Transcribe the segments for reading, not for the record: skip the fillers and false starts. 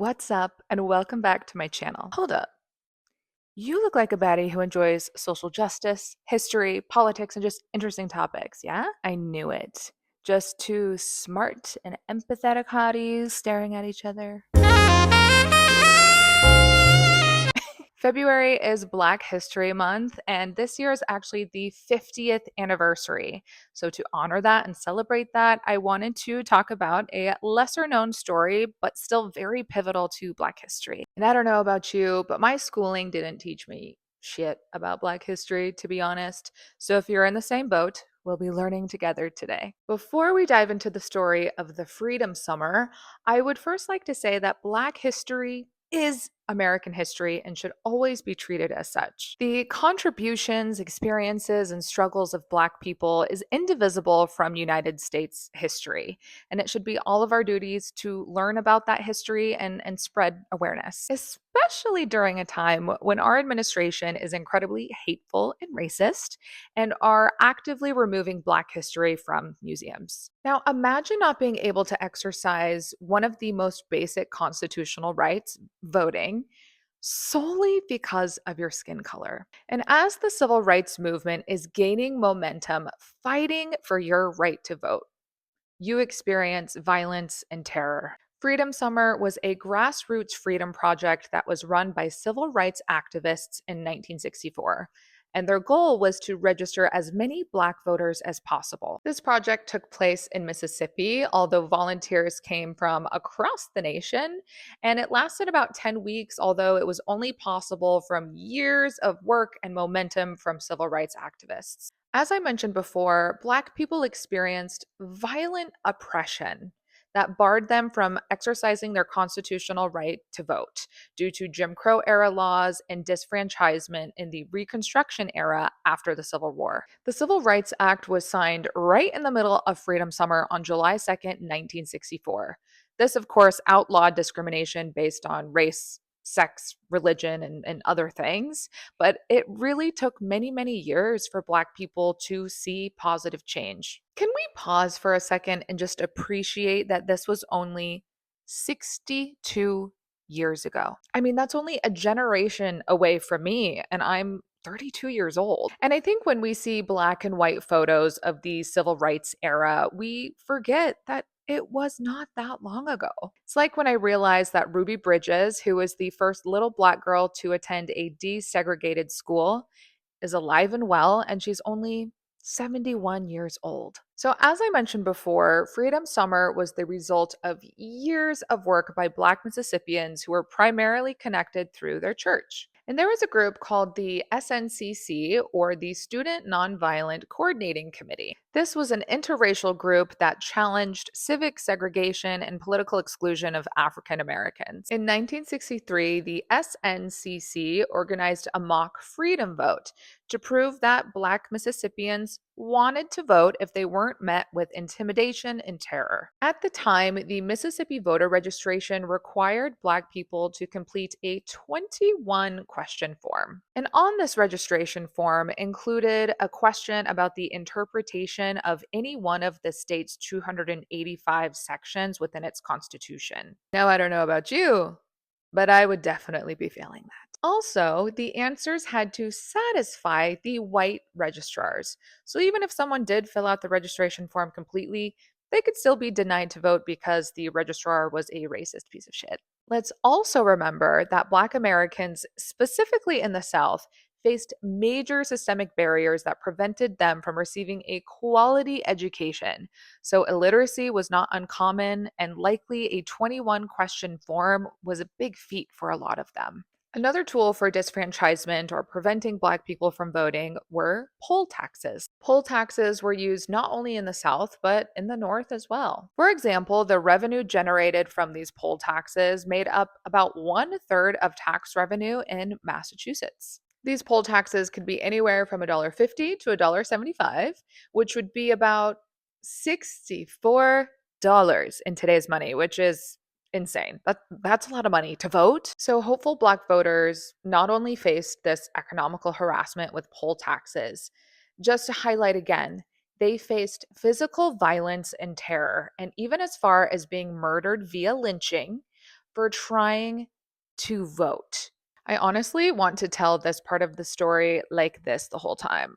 What's up, and welcome back to my channel. Hold up. You look like a baddie who enjoys social justice, history, politics, and just interesting topics, yeah? I knew it. Just two smart and empathetic hotties staring at each other. February is Black History Month, and this year is actually the 50th anniversary. So, to honor that and celebrate that, I wanted to talk about a lesser known story, but still very pivotal to Black history. And I don't know about you, but my schooling didn't teach me shit about Black history, to be honest. So, if you're in the same boat, we'll be learning together today. Before we dive into the story of the Freedom Summer, I would first like to say that Black history is American history and should always be treated as such. The contributions, experiences, and struggles of Black people is indivisible from United States history, and it should be all of our duties to learn about that history and spread awareness, especially during a time when our administration is incredibly hateful and racist and are actively removing Black history from museums. Now, imagine not being able to exercise one of the most basic constitutional rights, voting, solely because of your skin color. And as the civil rights movement is gaining momentum fighting for your right to vote, you experience violence and terror. Freedom Summer was a grassroots freedom project that was run by civil rights activists in 1964. And their goal was to register as many Black voters as possible. This project took place in Mississippi, although volunteers came from across the nation. And it lasted about 10 weeks, although it was only possible from years of work and momentum from civil rights activists. As I mentioned before, Black people experienced violent oppression that barred them from exercising their constitutional right to vote due to Jim Crow era laws and disfranchisement in the Reconstruction era after the Civil War. The Civil Rights Act was signed right in the middle of Freedom Summer on July 2nd, 1964. This, of course, outlawed discrimination based on race, sex, religion, and other things. But it really took many, many years for Black people to see positive change. Can we pause for a second and just appreciate that this was only 62 years ago? I mean, that's only a generation away from me, and I'm 32 years old. And I think when we see black and white photos of the civil rights era, we forget that it was not that long ago. It's like when I realized that Ruby Bridges, who was the first little Black girl to attend a desegregated school, is alive and well, and she's only 71 years old. So, as I mentioned before, Freedom Summer was the result of years of work by Black Mississippians who were primarily connected through their church. And there was a group called the SNCC, or the Student Nonviolent Coordinating Committee. This was an interracial group that challenged civic segregation and political exclusion of African Americans. In 1963, the SNCC organized a mock freedom vote to prove that Black Mississippians wanted to vote if they weren't met with intimidation and terror. At the time, the Mississippi voter registration required Black people to complete a 21 question form. And on this registration form included a question about the interpretation of any one of the state's 285 sections within its constitution. Now, I don't know about you, but I would definitely be failing that. Also, the answers had to satisfy the white registrars. So even if someone did fill out the registration form completely, they could still be denied to vote because the registrar was a racist piece of shit. Let's also remember that Black Americans, specifically in the South, faced major systemic barriers that prevented them from receiving a quality education. So, illiteracy was not uncommon, and likely a 21 question form was a big feat for a lot of them. Another tool for disfranchisement or preventing Black people from voting were poll taxes. Poll taxes were used not only in the South, but in the North as well. For example, the revenue generated from these poll taxes made up about 1/3 of tax revenue in Massachusetts. These poll taxes could be anywhere from $1.50 to $1.75, which would be about $64 in today's money, which is insane. That's a lot of money to vote. So hopeful Black voters not only faced this economical harassment with poll taxes, just to highlight again, they faced physical violence and terror, and even as far as being murdered via lynching for trying to vote. I honestly want to tell this part of the story like this the whole time,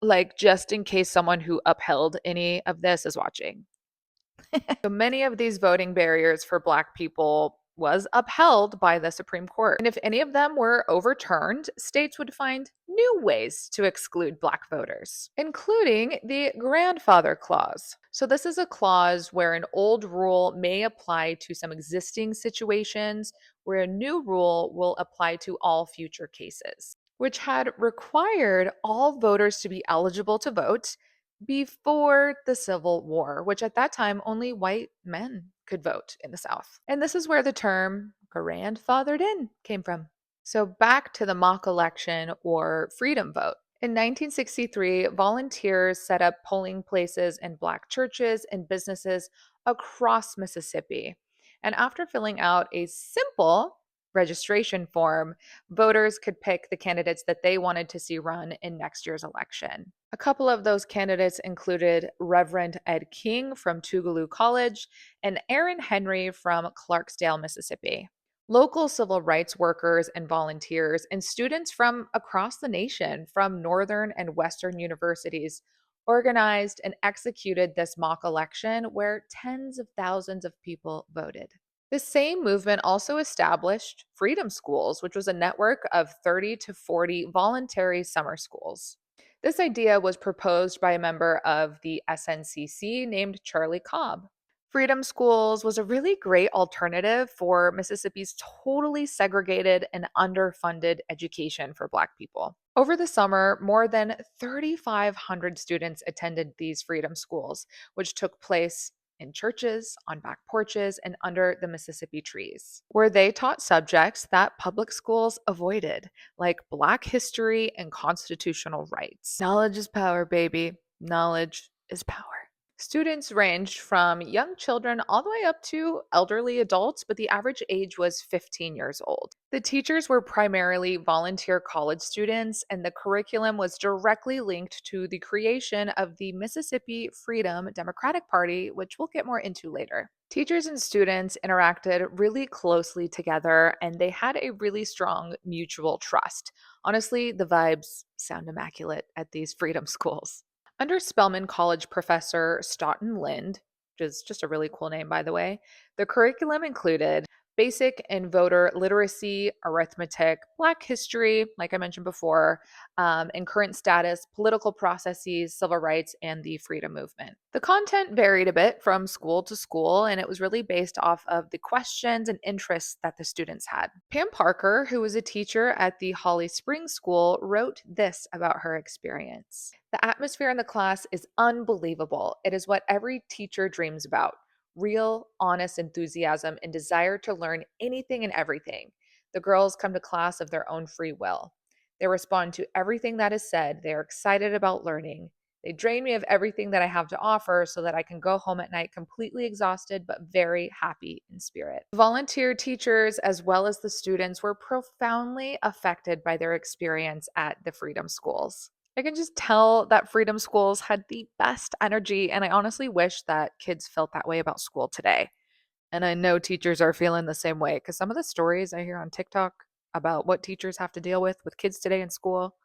like just in case someone who upheld any of this is watching. So many of these voting barriers for Black people was upheld by the Supreme Court. And if any of them were overturned, states would find new ways to exclude Black voters, including the grandfather clause. So, this is a clause where an old rule may apply to some existing situations, where a new rule will apply to all future cases, which had required all voters to be eligible to vote before the Civil War, which at that time only white men could vote in the South. And this is where the term grandfathered in came from. So back to the mock election or freedom vote. In 1963, volunteers set up polling places in Black churches and businesses across Mississippi. And after filling out a simple registration form, voters could pick the candidates that they wanted to see run in next year's election. A couple of those candidates included Reverend Ed King from Tougaloo College and Aaron Henry from Clarksdale, Mississippi. Local civil rights workers and volunteers and students from across the nation, from northern and western universities, organized and executed this mock election where tens of thousands of people voted. The same movement also established Freedom Schools, which was a network of 30 to 40 voluntary summer schools. This idea was proposed by a member of the SNCC named Charlie Cobb. Freedom Schools was a really great alternative for Mississippi's totally segregated and underfunded education for Black people. Over the summer, more than 3,500 students attended these Freedom Schools, which took place in churches, on back porches, and under the Mississippi trees, where they taught subjects that public schools avoided, like Black history and constitutional rights. Knowledge is power, baby. Knowledge is power. Students ranged from young children all the way up to elderly adults, but the average age was 15 years old. The teachers were primarily volunteer college students, and the curriculum was directly linked to the creation of the Mississippi Freedom Democratic Party, which we'll get more into later. Teachers and students interacted really closely together, and they had a really strong mutual trust. Honestly, the vibes sound immaculate at these freedom schools. Under Spelman College professor Stoughton Lind, which is just a really cool name, by the way, the curriculum included basic and voter literacy, arithmetic, Black history, like I mentioned before, and current status, political processes, civil rights, and the freedom movement. The content varied a bit from school to school, and it was really based off of the questions and interests that the students had. Pam Parker, who was a teacher at the Holly Springs School, wrote this about her experience. The atmosphere in the class is unbelievable. It is what every teacher dreams about: real, honest enthusiasm and desire to learn anything and everything. The girls come to class of their own free will. They respond to everything that is said. They are excited about learning. They drain me of everything that I have to offer so that I can go home at night completely exhausted but very happy in spirit. Volunteer teachers, as well as the students, were profoundly affected by their experience at the Freedom Schools. I can just tell that Freedom Schools had the best energy, and I honestly wish that kids felt that way about school today. And I know teachers are feeling the same way because some of the stories I hear on TikTok about what teachers have to deal with kids today in school,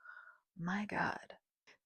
my God.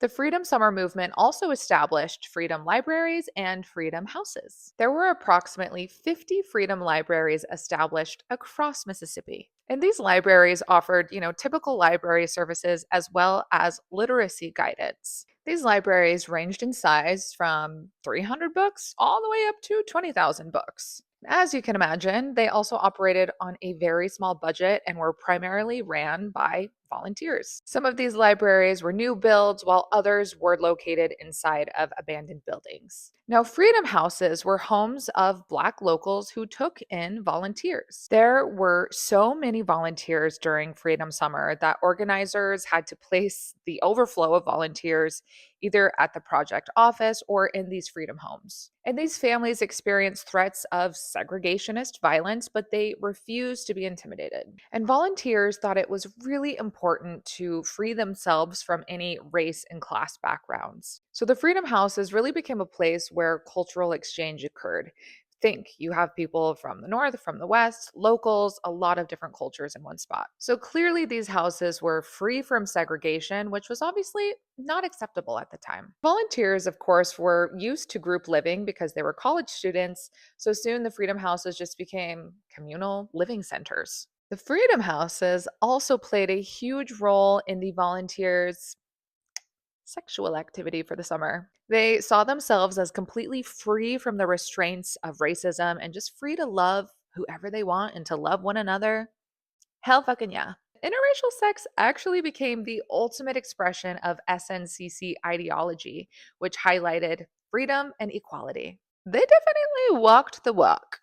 The Freedom Summer Movement also established freedom libraries and freedom houses. There were approximately 50 freedom libraries established across Mississippi. And these libraries offered, typical library services as well as literacy guidance. These libraries ranged in size from 300 books all the way up to 20,000 books. As you can imagine, they also operated on a very small budget and were primarily ran by volunteers. Some of these libraries were new builds, while others were located inside of abandoned buildings. Now, freedom houses were homes of Black locals who took in volunteers. There were so many volunteers during Freedom Summer that organizers had to place the overflow of volunteers either at the project office or in these freedom homes. And these families experienced threats of segregationist violence, but they refused to be intimidated. And volunteers thought it was really important to free themselves from any race and class backgrounds. So the freedom houses really became a place where cultural exchange occurred. Think you have people from the north, from the west, locals, a lot of different cultures in one spot. So clearly, these houses were free from segregation, which was obviously not acceptable at the time. Volunteers, of course, were used to group living because they were college students, so soon the Freedom Houses just became communal living centers. The Freedom Houses also played a huge role in the volunteers' sexual activity for the summer. They saw themselves as completely free from the restraints of racism and just free to love whoever they want and to love one another. Hell fucking yeah. Interracial sex actually became the ultimate expression of SNCC ideology, which highlighted freedom and equality. They definitely walked the walk.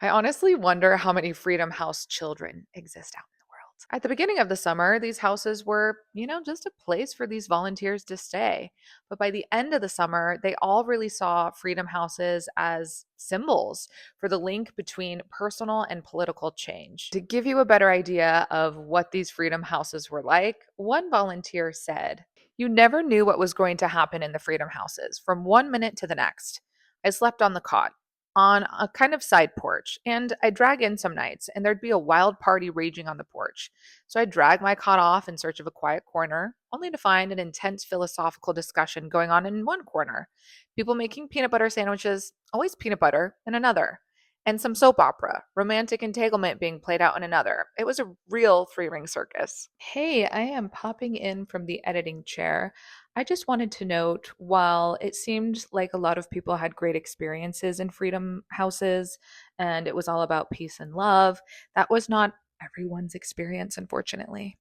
I honestly wonder how many Freedom House children exist out in the world. At the beginning of the summer, these houses were, just a place for these volunteers to stay. But by the end of the summer, they all really saw Freedom Houses as symbols for the link between personal and political change. To give you a better idea of what these Freedom Houses were like, one volunteer said, "You never knew what was going to happen in the Freedom Houses from one minute to the next. I slept on the cot on a kind of side porch, and I'd drag in some nights, and there'd be a wild party raging on the porch. So I'd drag my cot off in search of a quiet corner, only to find an intense philosophical discussion going on in one corner. People making peanut butter sandwiches, always peanut butter, in another. And some soap opera, romantic entanglement being played out in another. It was a real three-ring circus." Hey, I am popping in from the editing chair. I just wanted to note, while it seemed like a lot of people had great experiences in Freedom Houses and it was all about peace and love, that was not everyone's experience, unfortunately.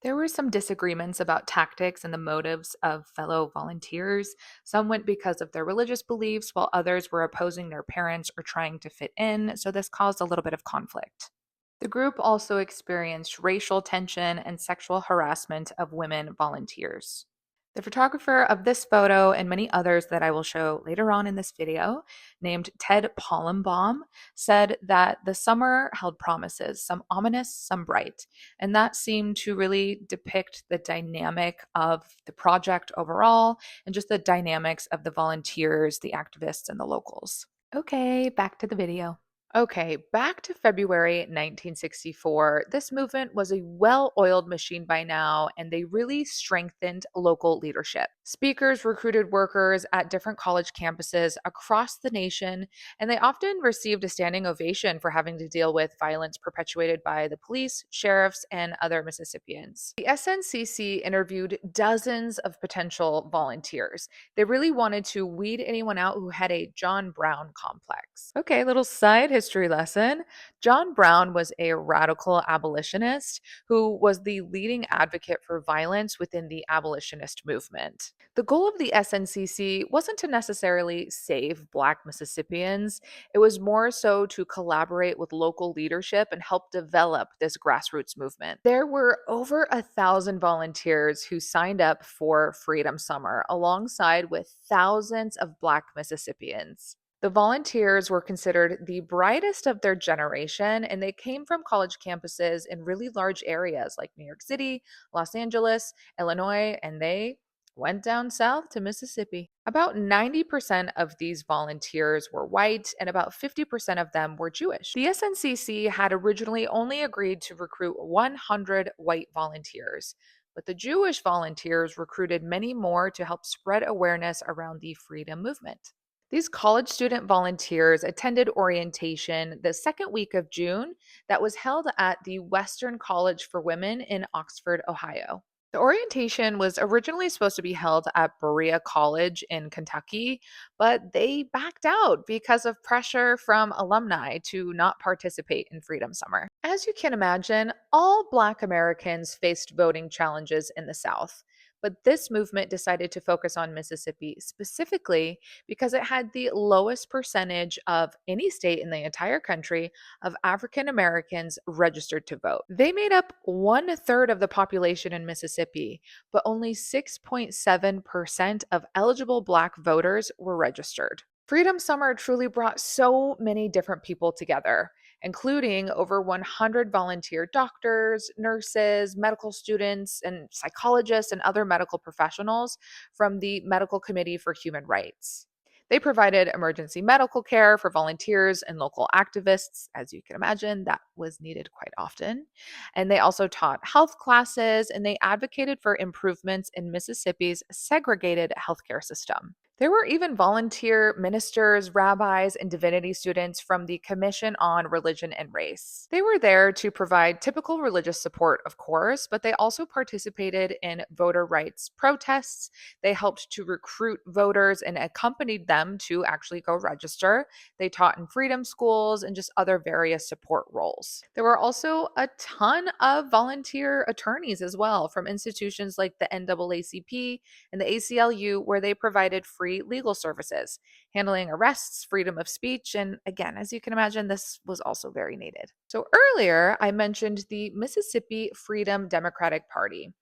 There were some disagreements about tactics and the motives of fellow volunteers. Some went because of their religious beliefs, while others were opposing their parents or trying to fit in, so this caused a little bit of conflict. The group also experienced racial tension and sexual harassment of women volunteers. The photographer of this photo and many others that I will show later on in this video, named Ted Pallenbaum, said that the summer held promises, some ominous, some bright. And that seemed to really depict the dynamic of the project overall and just the dynamics of the volunteers, the activists, and the locals. Okay, back to the video. Okay, back to February 1964. This movement was a well oiled machine by now, and they really strengthened local leadership. Speakers recruited workers at different college campuses across the nation, and they often received a standing ovation for having to deal with violence perpetuated by the police, sheriffs, and other Mississippians. The SNCC interviewed dozens of potential volunteers. They really wanted to weed anyone out who had a John Brown complex. Okay, little side history lesson. John Brown was a radical abolitionist who was the leading advocate for violence within the abolitionist movement. The goal of the SNCC wasn't to necessarily save Black Mississippians, it was more so to collaborate with local leadership and help develop this grassroots movement. There were over 1,000 volunteers who signed up for Freedom Summer, alongside with thousands of Black Mississippians. The volunteers were considered the brightest of their generation, and they came from college campuses in really large areas like New York City, Los Angeles, Illinois, and they went down south to Mississippi. About 90% of these volunteers were white, and about 50% of them were Jewish. The SNCC had originally only agreed to recruit 100 white volunteers, but the Jewish volunteers recruited many more to help spread awareness around the freedom movement. These college student volunteers attended orientation the second week of June that was held at the Western College for Women in Oxford, Ohio. The orientation was originally supposed to be held at Berea College in Kentucky, but they backed out because of pressure from alumni to not participate in Freedom Summer. As you can imagine, all Black Americans faced voting challenges in the South. But this movement decided to focus on Mississippi specifically because it had the lowest percentage of any state in the entire country of African Americans registered to vote. They made up 1/3 of the population in Mississippi, but only 6.7% of eligible Black voters were registered. Freedom Summer truly brought so many different people together, including over 100 volunteer doctors, nurses, medical students, and psychologists and other medical professionals from the Medical Committee for Human Rights. They provided emergency medical care for volunteers and local activists. As you can imagine, that was needed quite often. And they also taught health classes and they advocated for improvements in Mississippi's segregated healthcare system. There were even volunteer ministers, rabbis, and divinity students from the Commission on Religion and Race. They were there to provide typical religious support, of course, but they also participated in voter rights protests. They helped to recruit voters and accompanied them to actually go register. They taught in freedom schools and just other various support roles. There were also a ton of volunteer attorneys as well from institutions like the NAACP and the ACLU, where they provided free legal services, handling arrests, freedom of speech, and again, as you can imagine, this was also very needed. So earlier, I mentioned the Mississippi Freedom Democratic Party.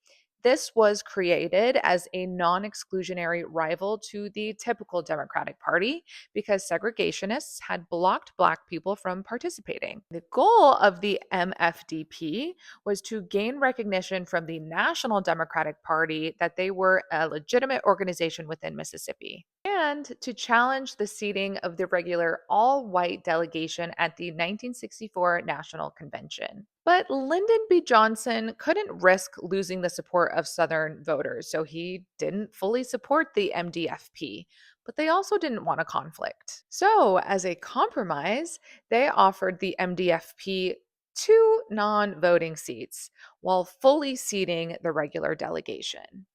This was created as a non exclusionary rival to the typical Democratic Party because segregationists had blocked Black people from participating. The goal of the MFDP was to gain recognition from the National Democratic Party that they were a legitimate organization within Mississippi, and to challenge the seating of the regular all white delegation at the 1964 National Convention. But Lyndon B. Johnson couldn't risk losing the support of Southern voters, so he didn't fully support the MDFP. But they also didn't want a conflict. So, as a compromise, they offered the MDFP two non voting seats while fully seating the regular delegation.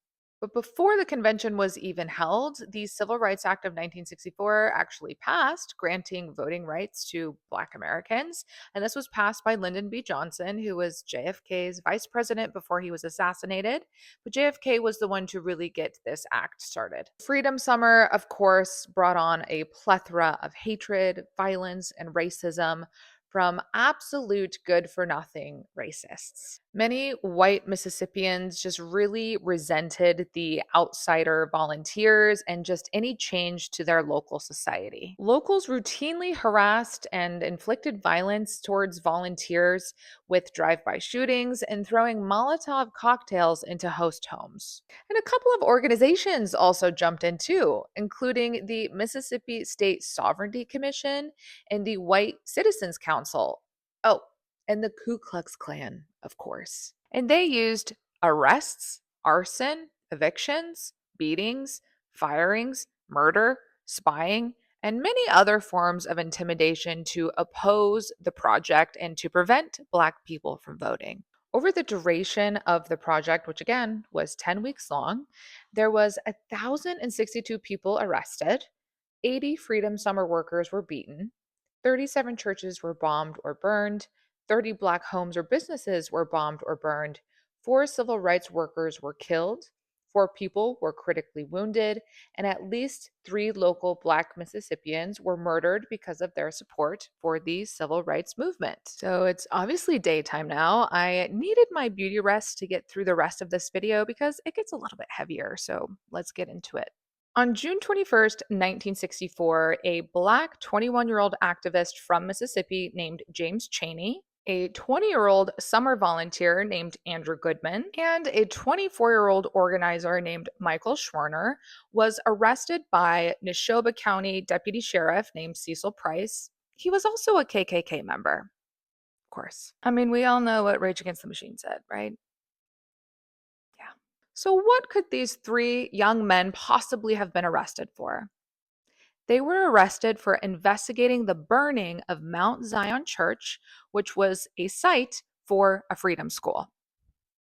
But before the convention was even held, the Civil Rights Act of 1964 actually passed, granting voting rights to Black Americans. And this was passed by Lyndon B. Johnson, who was JFK's vice president before he was assassinated. But JFK was the one to really get this act started. Freedom Summer, of course, brought on a plethora of hatred, violence, and racism from absolute good for nothing racists. Many white Mississippians just really resented the outsider volunteers and just any change to their local society. Locals routinely harassed and inflicted violence towards volunteers with drive-by shootings and throwing Molotov cocktails into host homes. And a couple of organizations also jumped in too, including the Mississippi State Sovereignty Commission and the White Citizens Council. Oh, and the Ku Klux Klan, of course. And they used arrests, arson, evictions, beatings, firings, murder, spying, and many other forms of intimidation to oppose the project and to prevent Black people from voting. Over the duration of the project, which again was 10 weeks long, there was 1,062 people arrested, 80 Freedom Summer workers were beaten, 37 churches were bombed or burned, 30 Black homes or businesses were bombed or burned, 4 civil rights workers were killed, 4 people were critically wounded, and at least 3 local Black Mississippians were murdered because of their support for the civil rights movement. So it's obviously daytime now. I needed my beauty rest to get through the rest of this video because it gets a little bit heavier, so let's get into it. On June 21st, 1964, a Black 21-year-old activist from Mississippi named James Chaney, a 20-year-old summer volunteer named Andrew Goodman, and a 24-year-old organizer named Michael Schwerner was arrested by Neshoba County Deputy Sheriff named Cecil Price. He was also a KKK member, of course. I mean, we all know what Rage Against the Machine said, right? Yeah. So, what could these 3 young men possibly have been arrested for? They were arrested for investigating the burning of Mount Zion Church, which was a site for a freedom school.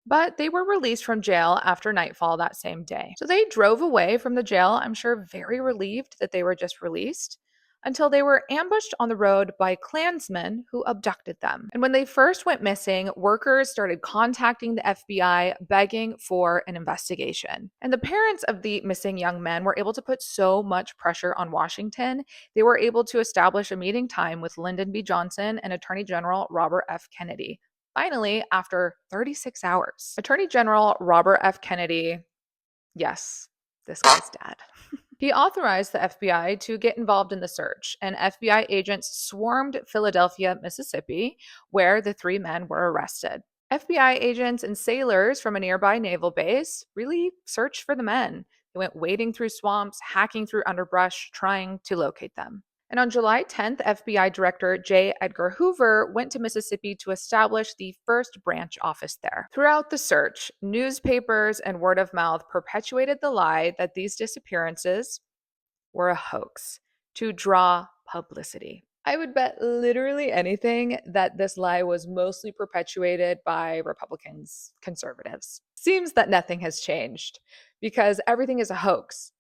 But they were released from jail after nightfall that same day. So they drove away from the jail, I'm sure very relieved that they were just released, until they were ambushed on the road by Klansmen who abducted them. And when they first went missing, workers started contacting the FBI begging for an investigation. And the parents of the missing young men were able to put so much pressure on Washington, they were able to establish a meeting time with Lyndon B. Johnson and Attorney General Robert F. Kennedy. Finally, after 36 hours, Attorney General Robert F. Kennedy, yes, this guy's dad. He authorized the FBI to get involved in the search, and FBI agents swarmed Philadelphia, Mississippi, where the 3 men were arrested. FBI agents and sailors from a nearby naval base really searched for the men. He went wading through swamps, hacking through underbrush, trying to locate them. And on July 10th, FBI Director J. Edgar Hoover went to Mississippi to establish the first branch office there. Throughout the search, newspapers and word of mouth perpetuated the lie that these disappearances were a hoax to draw publicity. I would bet literally anything that this lie was mostly perpetuated by Republicans, conservatives. Seems that nothing has changed because everything is a hoax.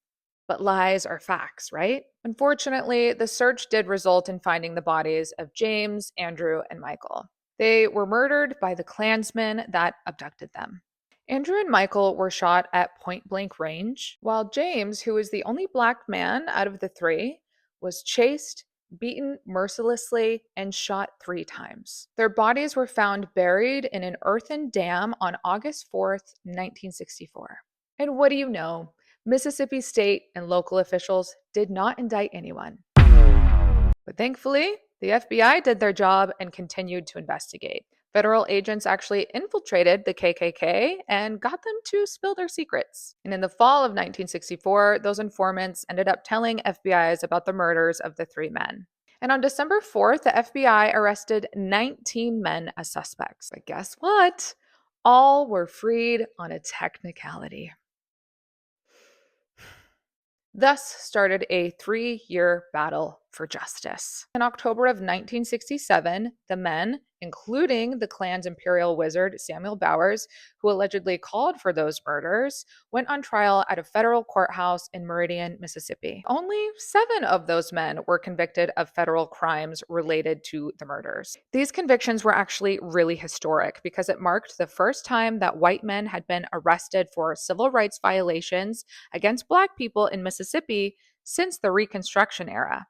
But lies are facts, right? Unfortunately, the search did result in finding the bodies of James, Andrew, and Michael. They were murdered by the Klansmen that abducted them. Andrew and Michael were shot at point blank range, while James, who was the only black man out of the three, was chased, beaten mercilessly, and shot 3 times. Their bodies were found buried in an earthen dam on August 4th, 1964. And what do you know? Mississippi state and local officials did not indict anyone. But thankfully, the FBI did their job and continued to investigate. Federal agents actually infiltrated the KKK and got them to spill their secrets. And in the fall of 1964, those informants ended up telling FBIs about the murders of the 3 men. And on December 4th, the FBI arrested 19 men as suspects. But guess what? All were freed on a technicality. Thus started a 3-year battle for justice. In October of 1967, the men, including the Klan's imperial wizard Samuel Bowers, who allegedly called for those murders, went on trial at a federal courthouse in Meridian, Mississippi. Only 7 of those men were convicted of federal crimes related to the murders. These convictions were actually really historic because it marked the first time that white men had been arrested for civil rights violations against Black people in Mississippi since the Reconstruction era,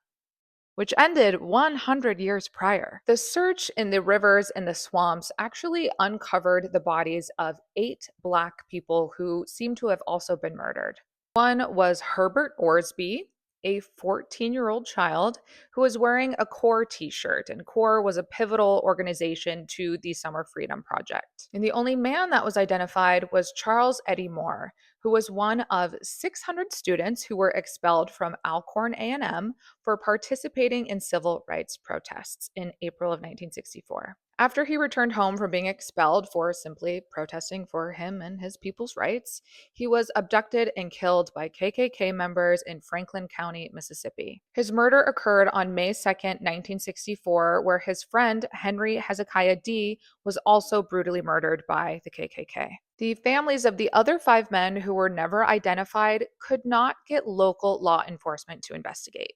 which ended 100 years prior. The search in the rivers and the swamps actually uncovered the bodies of 8 Black people who seem to have also been murdered. One was Herbert Orsby, a 14-year-old child who was wearing a CORE t-shirt, and CORE was a pivotal organization to the Summer Freedom Project. And the only man that was identified was Charles Eddie Moore, who was one of 600 students who were expelled from Alcorn A&M for participating in civil rights protests in April of 1964. After he returned home from being expelled for simply protesting for him and his people's rights, he was abducted and killed by KKK members in Franklin County, Mississippi. His murder occurred on May 2nd, 1964, where his friend Henry Hezekiah D. was also brutally murdered by the KKK. The families of the other 5 men who were never identified could not get local law enforcement to investigate.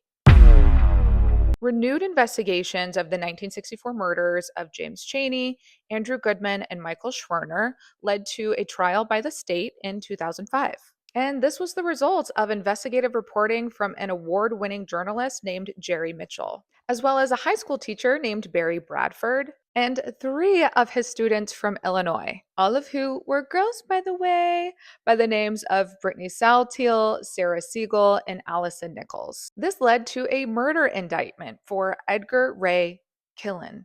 Renewed investigations of the 1964 murders of James Chaney, Andrew Goodman, and Michael Schwerner led to a trial by the state in 2005. And this was the result of investigative reporting from an award-winning journalist named Jerry Mitchell, as well as a high school teacher named Barry Bradford, and 3 of his students from Illinois, all of who were girls, by the way, by the names of Brittany Saltiel, Sarah Siegel, and Allison Nichols. This led to a murder indictment for Edgar Ray Killen.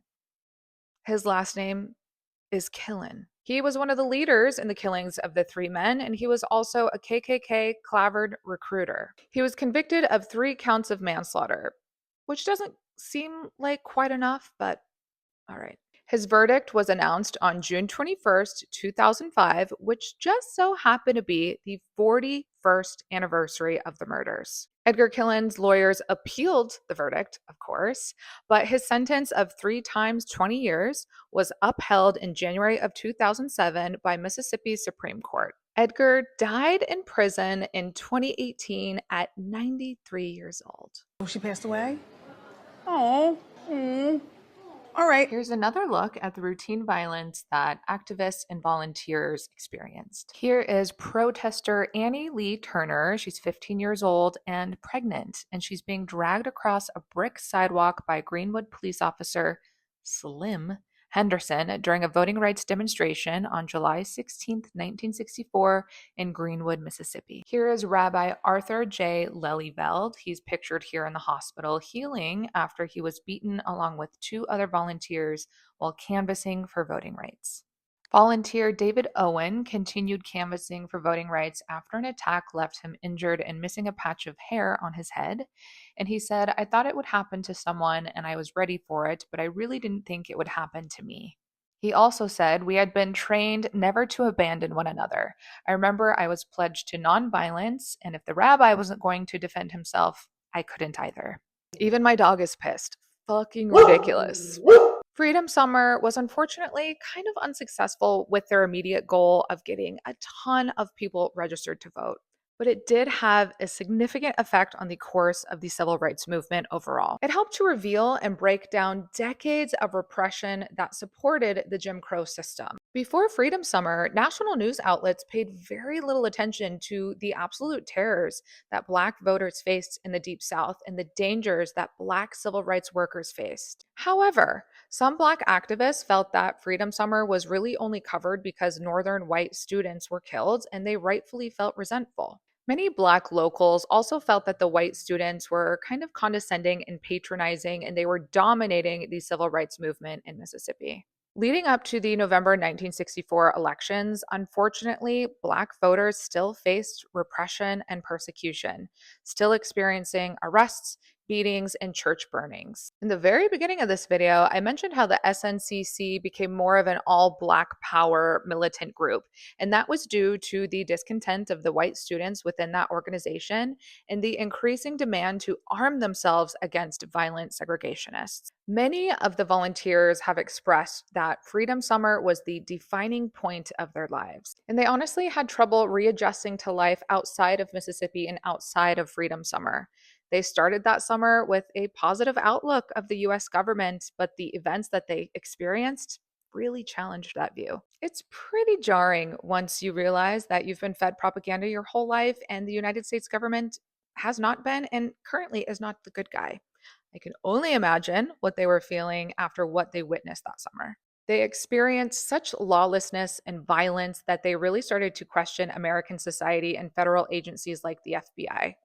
His last name is Killen. He was one of the leaders in the killings of the 3 men, and he was also a KKK clavered recruiter. He was convicted of 3 counts of manslaughter, which doesn't seem like quite enough, but all right. His verdict was announced on June 21st, 2005, which just so happened to be the 41st anniversary of the murders. Edgar Killen's lawyers appealed the verdict, of course, but his sentence of 3 times 20 years was upheld in January of 2007 by Mississippi's Supreme Court. Edgar died in prison in 2018 at 93 years old. Oh, she passed away? Oh. All right. Here's another look at the routine violence that activists and volunteers experienced. Here is protester Annie Lee Turner. She's 15 years old and pregnant, and she's being dragged across a brick sidewalk by Greenwood police officer Slim Henderson during a voting rights demonstration on July 16, 1964 in Greenwood, Mississippi. Here is Rabbi Arthur J. Lelyveld. He's pictured here in the hospital healing after he was beaten along with 2 other volunteers while canvassing for voting rights. Volunteer David Owen continued canvassing for voting rights after an attack left him injured and missing a patch of hair on his head. And he said, I thought it would happen to someone and I was ready for it, but I really didn't think it would happen to me. He also said, we had been trained never to abandon one another. I remember I was pledged to nonviolence, and if the rabbi wasn't going to defend himself, I couldn't either. Even my dog is pissed. Fucking ridiculous. Freedom Summer was unfortunately kind of unsuccessful with their immediate goal of getting a ton of people registered to vote, but it did have a significant effect on the course of the civil rights movement overall. It helped to reveal and break down decades of repression that supported the Jim Crow system. Before Freedom Summer, national news outlets paid very little attention to the absolute terrors that Black voters faced in the Deep South and the dangers that Black civil rights workers faced. However, some Black activists felt that Freedom Summer was really only covered because Northern white students were killed, and they rightfully felt resentful. Many Black locals also felt that the white students were kind of condescending and patronizing, and they were dominating the civil rights movement in Mississippi. Leading up to the November 1964 elections, unfortunately, Black voters still faced repression and persecution, still experiencing arrests, beatings, and church burnings. In the very beginning of this video, I mentioned how the SNCC became more of an all Black power militant group, and that was due to the discontent of the white students within that organization and the increasing demand to arm themselves against violent segregationists. Many of the volunteers have expressed that Freedom Summer was the defining point of their lives, and they honestly had trouble readjusting to life outside of Mississippi and outside of Freedom Summer. They started that summer with a positive outlook of the US government, but the events that they experienced really challenged that view. It's pretty jarring once you realize that you've been fed propaganda your whole life and the United States government has not been and currently is not the good guy. I can only imagine what they were feeling after what they witnessed that summer. They experienced such lawlessness and violence that they really started to question American society and federal agencies like the FBI.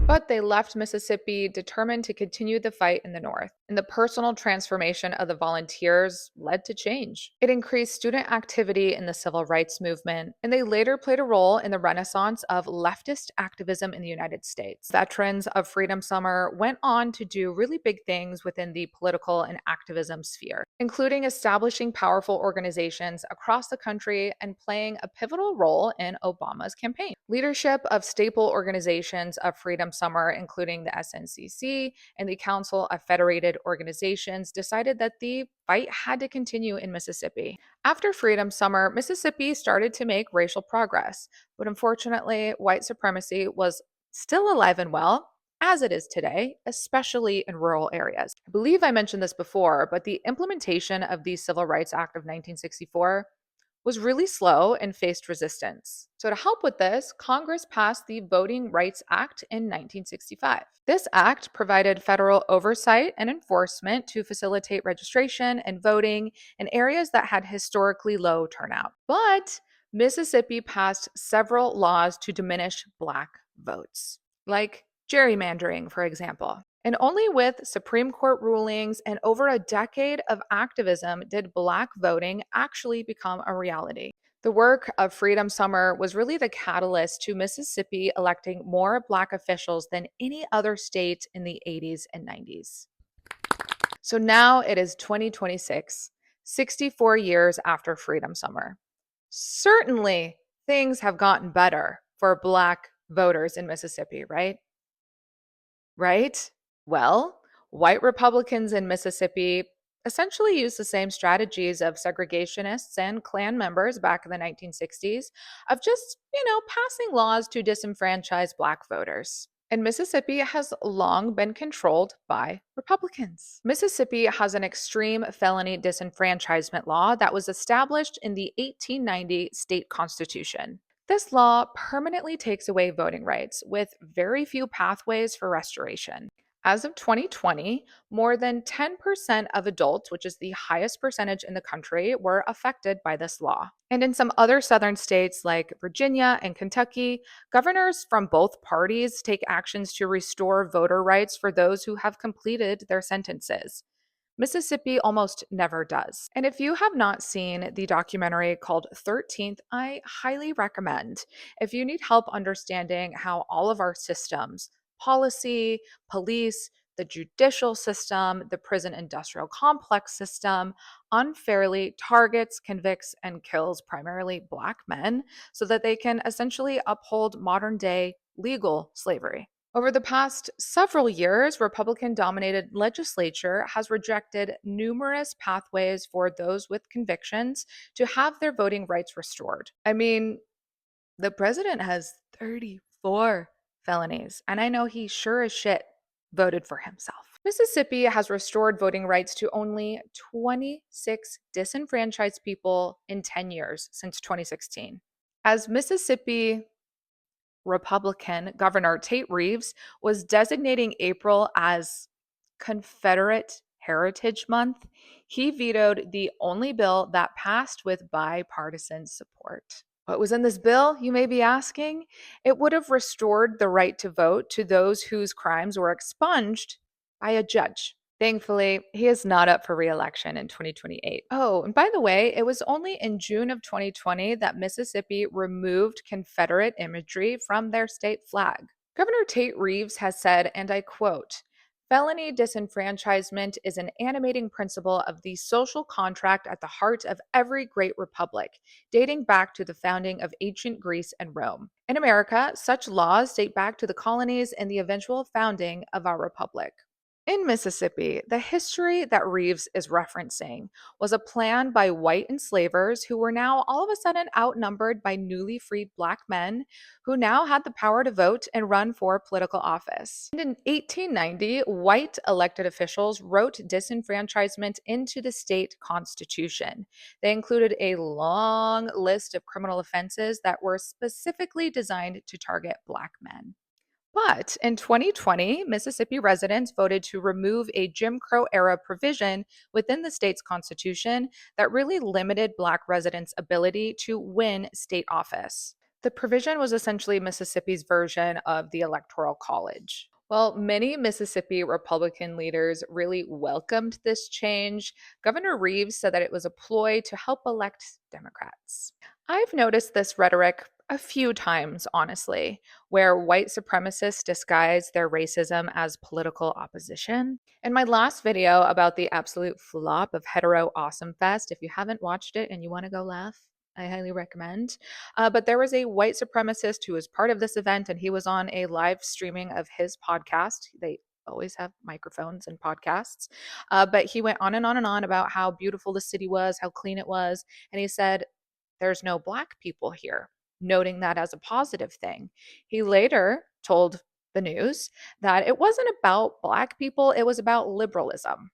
But they left Mississippi determined to continue the fight in the North, and the personal transformation of the volunteers led to change. It increased student activity in the civil rights movement, and they later played a role in the renaissance of leftist activism in the United States. Veterans of Freedom Summer went on to do really big things within the political and activism sphere, including establishing powerful organizations across the country and playing a pivotal role in Obama's campaign. Leadership of staple organizations of Freedom Summer, including the SNCC and the Council of Federated Organizations, decided that the fight had to continue in Mississippi. After Freedom Summer, Mississippi started to make racial progress, but unfortunately, white supremacy was still alive and well, as it is today, especially in rural areas. I believe I mentioned this before, but the implementation of the Civil Rights Act of 1964 was really slow and faced resistance. So, to help with this, Congress passed the Voting Rights Act in 1965. This act provided federal oversight and enforcement to facilitate registration and voting in areas that had historically low turnout. But Mississippi passed several laws to diminish Black votes, like gerrymandering, for example. And only with Supreme Court rulings and over a decade of activism did Black voting actually become a reality. The work of Freedom Summer was really the catalyst to Mississippi electing more Black officials than any other state in the 80s and 90s. So now it is 2026, 64 years after Freedom Summer. Certainly, things have gotten better for Black voters in Mississippi, right? Right? Well, white Republicans in Mississippi essentially used the same strategies of segregationists and Klan members back in the 1960s of just, passing laws to disenfranchise Black voters. And Mississippi has long been controlled by Republicans. Mississippi has an extreme felony disenfranchisement law that was established in the 1890 state constitution. This law permanently takes away voting rights with very few pathways for restoration. As of 2020, more than 10% of adults, which is the highest percentage in the country, were affected by this law. And in some other southern states like Virginia and Kentucky, governors from both parties take actions to restore voter rights for those who have completed their sentences. Mississippi almost never does. And if you have not seen the documentary called 13th, I highly recommend. If you need help understanding how all of our systems, policy, police, the judicial system, the prison industrial complex system unfairly targets, convicts, and kills primarily Black men so that they can essentially uphold modern day legal slavery. Over the past several years, Republican dominated legislature has rejected numerous pathways for those with convictions to have their voting rights restored. I mean, the president has 34 felonies, and I know he sure as shit voted for himself. Mississippi has restored voting rights to only 26 disenfranchised people in 10 years since 2016. As Mississippi Republican Governor Tate Reeves was designating April as Confederate Heritage Month, he vetoed the only bill that passed with bipartisan support. What was in this bill, you may be asking? It would have restored the right to vote to those whose crimes were expunged by a judge. Thankfully, he is not up for re-election in 2028. Oh, and by the way, it was only in June of 2020 that Mississippi removed Confederate imagery from their state flag. Governor Tate Reeves has said, and I quote, "Felony disenfranchisement is an animating principle of the social contract at the heart of every great republic, dating back to the founding of ancient Greece and Rome. In America, such laws date back to the colonies and the eventual founding of our republic." In Mississippi, the history that Reeves is referencing was a plan by white enslavers who were now all of a sudden outnumbered by newly freed Black men who now had the power to vote and run for political office. And in 1890, white elected officials wrote disenfranchisement into the state constitution. They included a long list of criminal offenses that were specifically designed to target Black men. But in 2020, Mississippi residents voted to remove a Jim Crow era provision within the state's constitution that really limited Black residents' ability to win state office. The provision was essentially Mississippi's version of the Electoral College. While many Mississippi Republican leaders really welcomed this change, Governor Reeves said that it was a ploy to help elect Democrats. I've noticed this rhetoric a few times, honestly, where white supremacists disguise their racism as political opposition. In my last video about the absolute flop of Hetero Awesome Fest, if you haven't watched it and you want to go laugh, I highly recommend. But there was a white supremacist who was part of this event, and he was on a live streaming of his podcast. They always have microphones and podcasts. But he went on and on and on about how beautiful the city was, how clean it was. And he said, "There's no Black people here," noting that as a positive thing. He later told the news that it wasn't about Black people, it was about liberalism.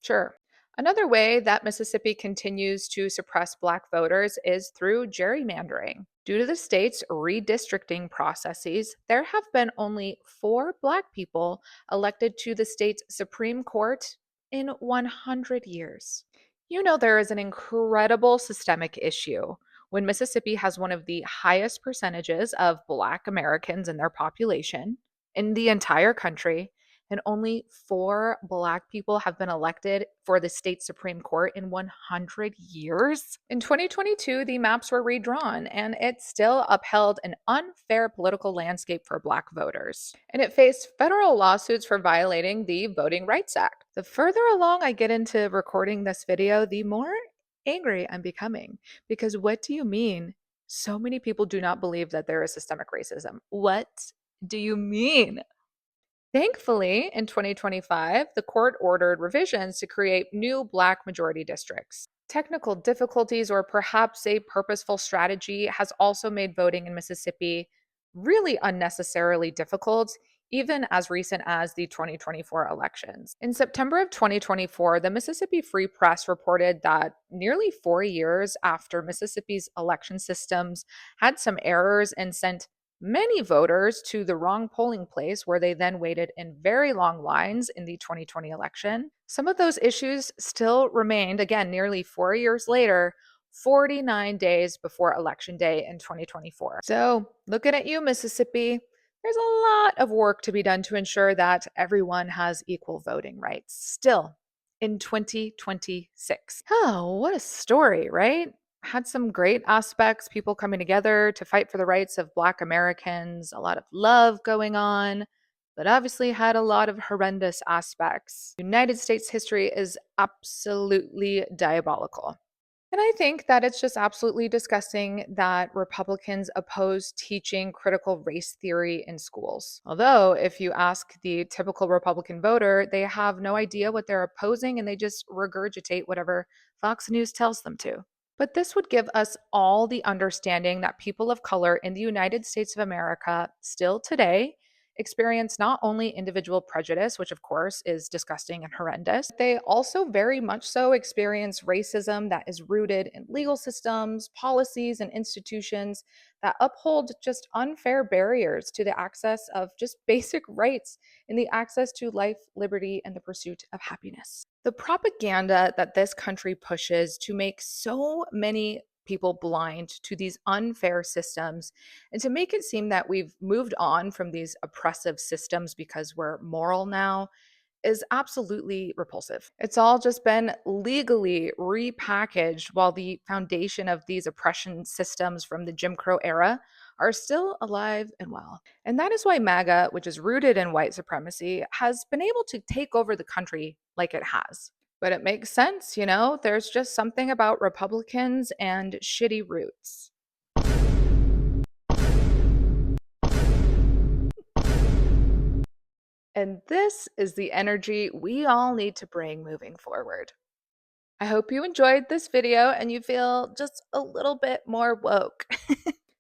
Sure. Another way that Mississippi continues to suppress Black voters is through gerrymandering. Due to the state's redistricting processes, there have been only 4 Black people elected to the state's Supreme Court in 100 years. You know, there is an incredible systemic issue when Mississippi has one of the highest percentages of Black Americans in their population in the entire country, and only 4 Black people have been elected for the state Supreme Court in 100 years. In 2022, the maps were redrawn, and it still upheld an unfair political landscape for Black voters. And it faced federal lawsuits for violating the Voting Rights Act. The further along I get into recording this video, the more angry I'm becoming. Because what do you mean? So many people do not believe that there is systemic racism. What do you mean? Thankfully, in 2025, the court ordered revisions to create new Black majority districts. Technical difficulties, or perhaps a purposeful strategy, has also made voting in Mississippi really unnecessarily difficult, even as recent as the 2024 elections. In September of 2024, the Mississippi Free Press reported that nearly 4 years after Mississippi's election systems had some errors and sent many voters to the wrong polling place where they then waited in very long lines in the 2020 election. Some of those issues still remained, again, nearly 4 years later, 49 days before Election Day in 2024. So, looking at you, Mississippi, there's a lot of work to be done to ensure that everyone has equal voting rights. Still, in 2026. Oh, what a story, right? Had some great aspects, people coming together to fight for the rights of Black Americans, a lot of love going on, but obviously had a lot of horrendous aspects. United States history is absolutely diabolical. And I think that it's just absolutely disgusting that Republicans oppose teaching critical race theory in schools. Although, if you ask the typical Republican voter, they have no idea what they're opposing and they just regurgitate whatever Fox News tells them to. But this would give us all the understanding that people of color in the United States of America still today experience not only individual prejudice, which of course is disgusting and horrendous, they also very much so experience racism that is rooted in legal systems, policies, and institutions that uphold just unfair barriers to the access of just basic rights in the access to life, liberty, and the pursuit of happiness. The propaganda that this country pushes to make so many people blind to these unfair systems and to make it seem that we've moved on from these oppressive systems because we're moral now is absolutely repulsive. It's all just been legally repackaged while the foundation of these oppression systems from the Jim Crow era are still alive and well. And that is why MAGA, which is rooted in white supremacy, has been able to take over the country like it has. But it makes sense, there's just something about Republicans and shitty roots. And this is the energy we all need to bring moving forward. I hope you enjoyed this video and you feel just a little bit more woke.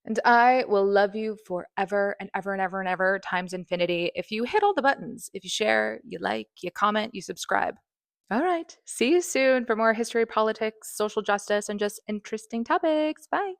And I will love you forever and ever and ever and ever times infinity if you hit all the buttons, if you share, you like, you comment, you subscribe. All right. See you soon for more history, politics, social justice, and just interesting topics. Bye.